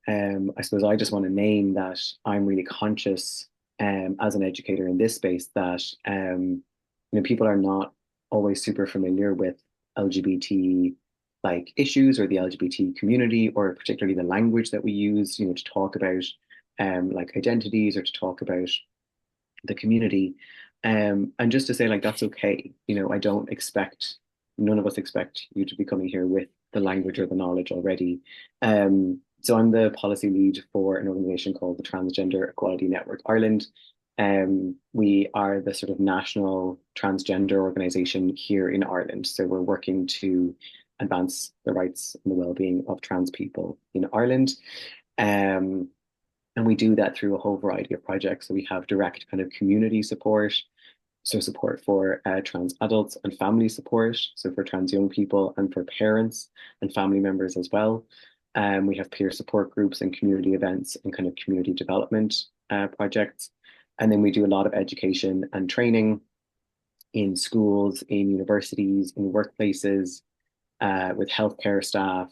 I suppose I just want to name that I'm really conscious as an educator in this space that people are not always super familiar with LGBT like issues or the LGBT community or particularly the language that we use, to talk about like identities or to talk about the community. And just to say, like, that's okay. I don't expect, none of us expect you to be coming here with the language or the knowledge already. So I'm the policy lead for an organization called the Transgender Equality Network Ireland. We are the sort of national transgender organization here in Ireland. So we're working to advance the rights and the well-being of trans people in Ireland. Um, and we do that through a whole variety of projects. So we have direct kind of community support, so support for trans adults and family support, so for trans young people and for parents and family members as well. We have peer support groups and community events and kind of community development projects. And then we do a lot of education and training in schools, in universities, in workplaces, with healthcare staff,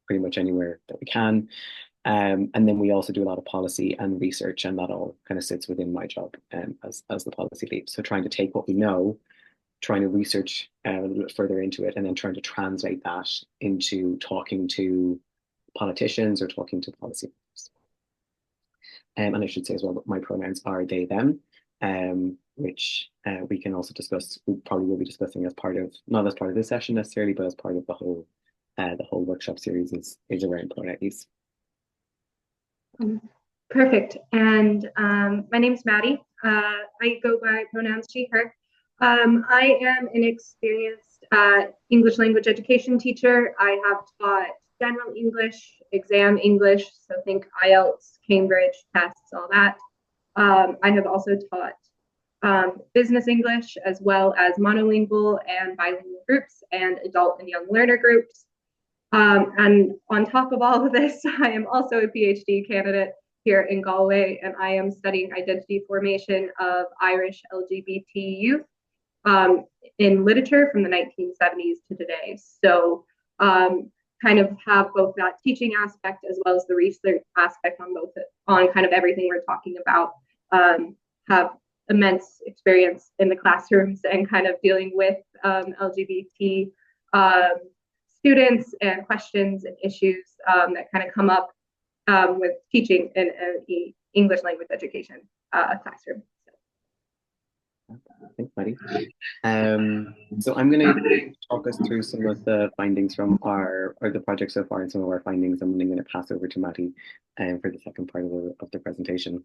pretty much anywhere that we can. And then we also do a lot of policy and research, and that all kind of sits within my job as the policy lead. So trying to take what we know, trying to research a little bit further into it, and then trying to translate that into talking to politicians or talking to policymakers. And I should say as well that my pronouns are they, them, which we can also discuss. We probably will be discussing as part of, not as part of this session necessarily, but as part of the whole workshop series is around pronoun use. Perfect. And my name's Maddie. I go by pronouns she, her. I am an experienced English language education teacher. I have taught general English, exam English, so think IELTS, Cambridge, tests, all that. I have also taught business English as well as monolingual and bilingual groups and adult and young learner groups. And on top of all of this, I am also a PhD candidate here in Galway, and I am studying identity formation of Irish LGBT youth in literature from the 1970s to today. So kind of have both that teaching aspect as well as the research aspect on kind of everything we're talking about. Have immense experience in the classrooms and kind of dealing with LGBT students and questions and issues that kind of come up with teaching in an English language education classroom. Thanks, Maddie. So I'm going to talk us through some of the findings from the project so far and some of our findings, and then I'm going to pass over to Maddie for the second part of the presentation.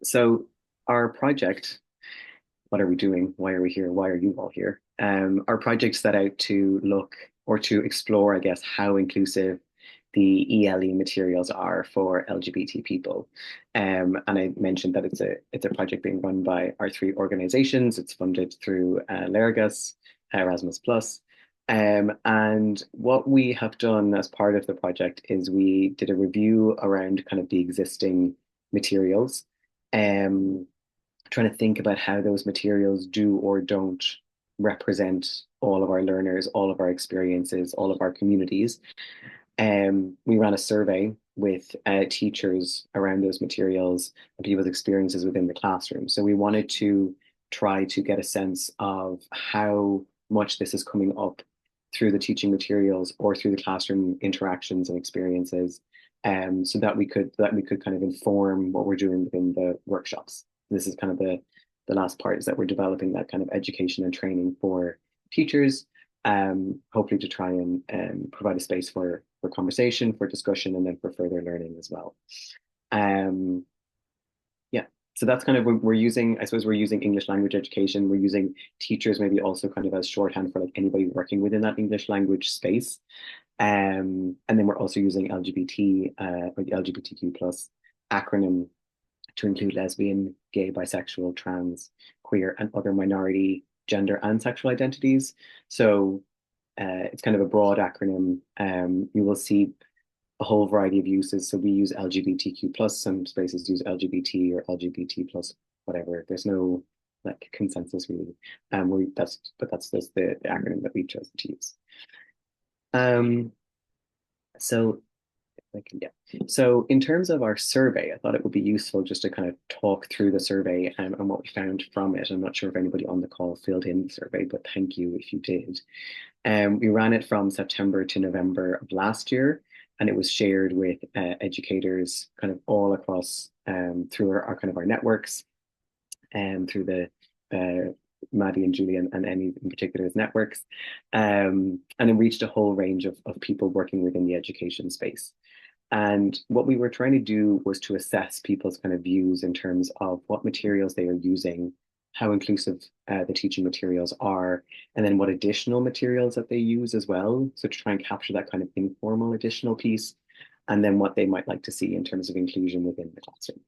So our project, what are we doing? Why are we here? Why are you all here? Our project set out to look or to explore, I guess, how inclusive the ELE materials are for LGBT people. And I mentioned that it's a project being run by our three organizations. It's funded through Lergas, Erasmus Plus. And what we have done as part of the project is we did a review around kind of the existing materials, trying to think about how those materials do or don't represent all of our learners, all of our experiences, all of our communities. We ran a survey with teachers around those materials and people's experiences within the classroom. So we wanted to try to get a sense of how much this is coming up through the teaching materials or through the classroom interactions and experiences, so that we could kind of inform what we're doing within the workshops. This is kind of the last part, is that we're developing that kind of education and training for teachers, hopefully to try and provide a space for conversation, for discussion, and then for further learning as well. Yeah, so that's kind of what we're using. I suppose we're using English language education. We're using teachers maybe also kind of as shorthand for like anybody working within that English language space. And then we're also using LGBT or the LGBTQ plus acronym to include lesbian, gay, bisexual, trans, queer, and other minority gender and sexual identities. So it's kind of a broad acronym. You will see a whole variety of uses. So we use LGBTQ plus, some spaces use LGBT or LGBT plus, whatever. There's no like consensus really. That's just the acronym that we've chosen to use. So Yeah. So in terms of our survey, I thought it would be useful just to kind of talk through the survey and what we found from it. I'm not sure if anybody on the call filled in the survey, but thank you if you did. We ran it from September to November of last year, and it was shared with educators kind of all across through our kind of our networks and through the Maddie and Julie and Emmy in particular's networks. And it reached a whole range of people working within the education space. And what we were trying to do was to assess people's kind of views in terms of what materials they are using, how inclusive the teaching materials are, and then what additional materials that they use as well. So to try and capture that kind of informal additional piece, and then what they might like to see in terms of inclusion within the classroom.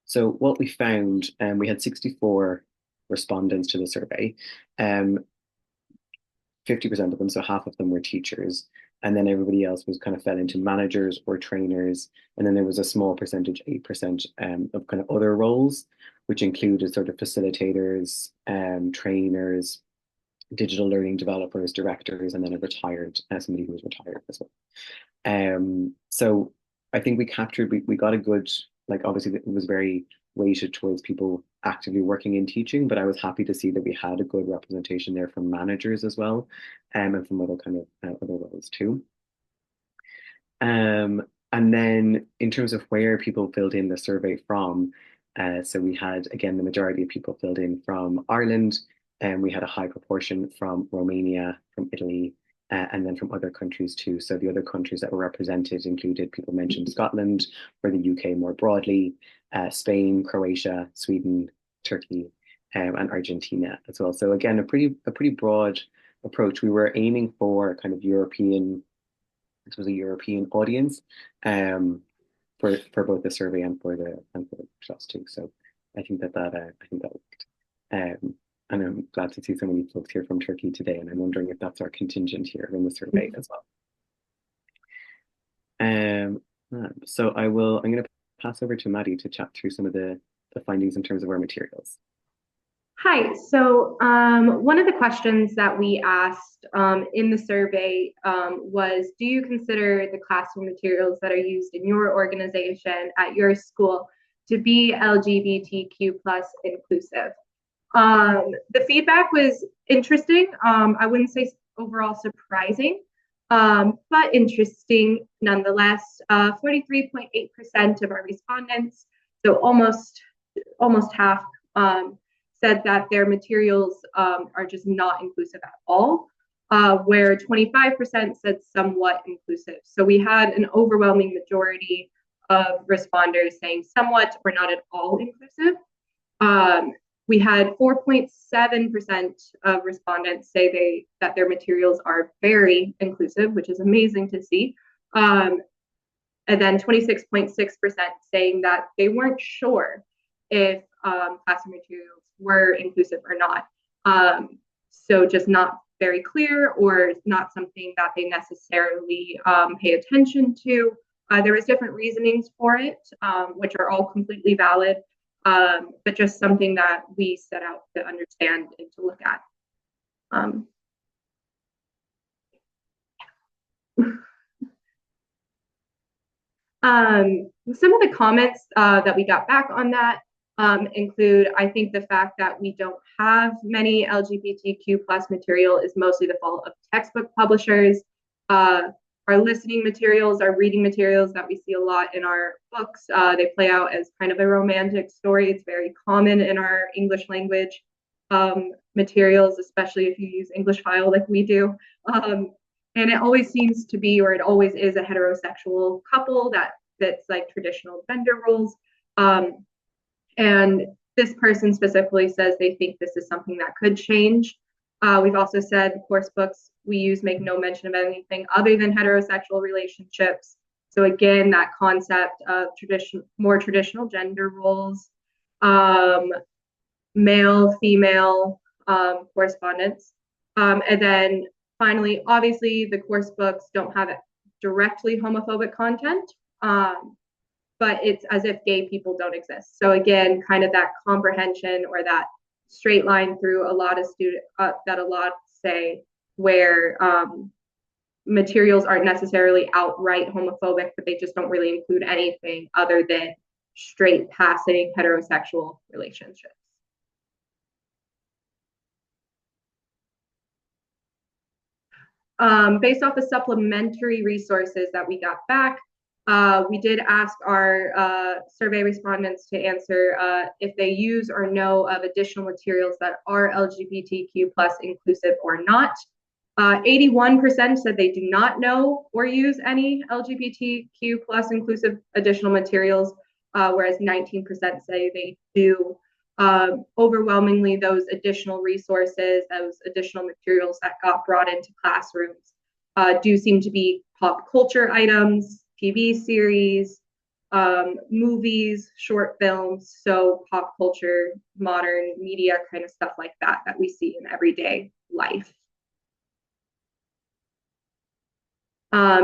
So what we found, we had 64 respondents to the survey. 50% of them, so half of them were teachers. And then everybody else was kind of fell into managers or trainers. And then there was a small percentage, 8%, of kind of other roles, which included sort of facilitators, trainers, digital learning developers, directors, and then a retired, somebody who was retired as well. So I think we got a good, like obviously it was very weighted towards people actively working in teaching, but I was happy to see that we had a good representation there from managers as well, and from other kind of other roles too. And then in terms of where people filled in the survey from, so we had again the majority of people filled in from Ireland, and we had a high proportion from Romania, from Italy, and then from other countries too. So the other countries that were represented included people mentioned Scotland, or the UK more broadly, Spain, Croatia, Sweden, Turkey, and Argentina as well. So again, a pretty broad approach. We were aiming for kind of European, this was a European audience, for both the survey and for the workshops too. So I think that worked. And I'm glad to see so many folks here from Turkey today, and I'm wondering if that's our contingent here in the survey as well. So I'm going to pass over to Maddie to chat through some of the findings in terms of our materials. Hi. So one of the questions that we asked in the survey was, do you consider the classroom materials that are used in your organization at your school to be LGBTQ plus inclusive? The feedback was interesting. I wouldn't say overall surprising, but interesting nonetheless. 43.8% of our respondents, so almost half, said that their materials are just not inclusive at all, where 25% said somewhat inclusive. So we had an overwhelming majority of responders saying somewhat or not at all inclusive. We had 4.7% of respondents say that their materials are very inclusive, which is amazing to see. And then 26.6% saying that they weren't sure if classroom materials were inclusive or not. So just not very clear, or not something that they necessarily pay attention to. There was different reasonings for it, which are all completely valid, but just something that we set out to understand and to look at. Some of the comments that we got back on that include, I think the fact that we don't have many LGBTQ plus material is mostly the fault of textbook publishers. Our listening materials, our reading materials that we see a lot in our books, they play out as kind of a romantic story. It's very common in our English language materials, especially if you use English file like we do. And it always seems to be, or it always is, a heterosexual couple that's like traditional gender roles. And this person specifically says they think this is something that could change. We've also said the course books we use make no mention of anything other than heterosexual relationships. So again, that concept of more traditional gender roles, male, female correspondence. And then finally, obviously, the course books don't have directly homophobic content, but it's as if gay people don't exist. So again, kind of that comprehension, or that straight line through a lot of students that a lot say, where materials aren't necessarily outright homophobic, but they just don't really include anything other than straight passing heterosexual relationships. Based off the supplementary resources that we got back, we did ask our survey respondents to answer if they use or know of additional materials that are LGBTQ plus inclusive or not. 81% said they do not know or use any LGBTQ plus inclusive additional materials, whereas 19% say they do. Overwhelmingly, those additional resources, those additional materials that got brought into classrooms do seem to be pop culture items, TV series, movies, short films, so pop culture, modern media kind of stuff like that that we see in everyday life.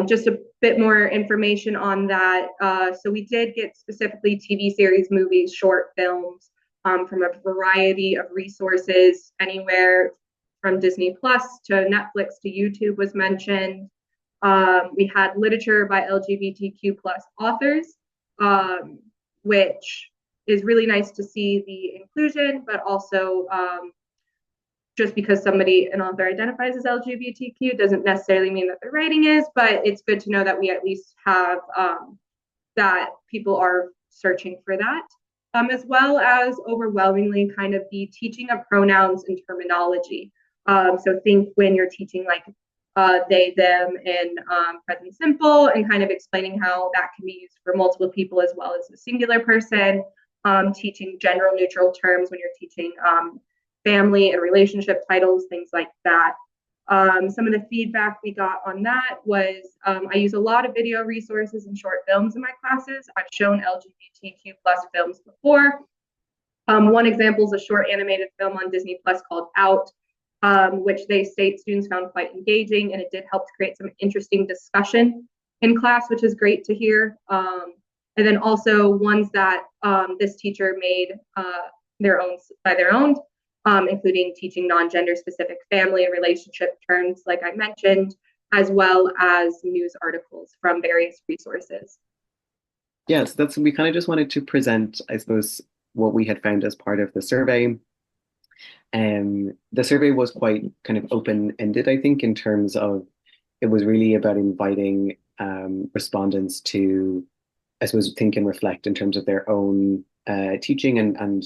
Just a bit more information on that. So we did get specifically TV series, movies, short films from a variety of resources, anywhere from Disney Plus to Netflix to YouTube was mentioned. We had literature by LGBTQ plus authors, which is really nice to see the inclusion, but also just because somebody, an author, identifies as LGBTQ doesn't necessarily mean that their writing is, but it's good to know that we at least have that people are searching for that, as well as overwhelmingly kind of the teaching of pronouns and terminology. So think when you're teaching like they, them, and present simple, and kind of explaining how that can be used for multiple people as well as a singular person. Teaching general neutral terms when you're teaching family and relationship titles, things like that. Some of the feedback we got on that was I use a lot of video resources and short films in my classes. I've shown LGBTQ plus films before. One example is a short animated film on Disney Plus called Out, which they state students found quite engaging, and it did help to create some interesting discussion in class, which is great to hear. And then also ones that this teacher made their own by their own, including teaching non-gender specific family and relationship terms, like I mentioned, as well as news articles from various resources. Yes, that's we kind of just wanted to present, I suppose, what we had found as part of the survey. The survey was quite kind of open-ended, I think, in terms of it was really about inviting respondents to, I suppose, think and reflect in terms of their own teaching and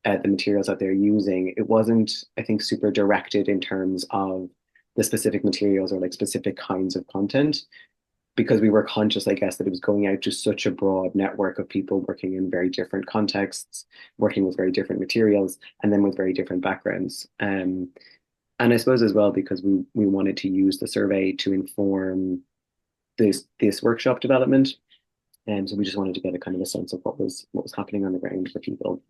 the materials that they're using. It wasn't, I think, super directed in terms of the specific materials or like specific kinds of content, because we were conscious, I guess, that it was going out to such a broad network of people working in very different contexts, working with very different materials, and then with very different backgrounds. And I suppose as well, because we wanted to use the survey to inform this workshop development. And so we just wanted to get a kind of a sense of what was happening on the ground for people.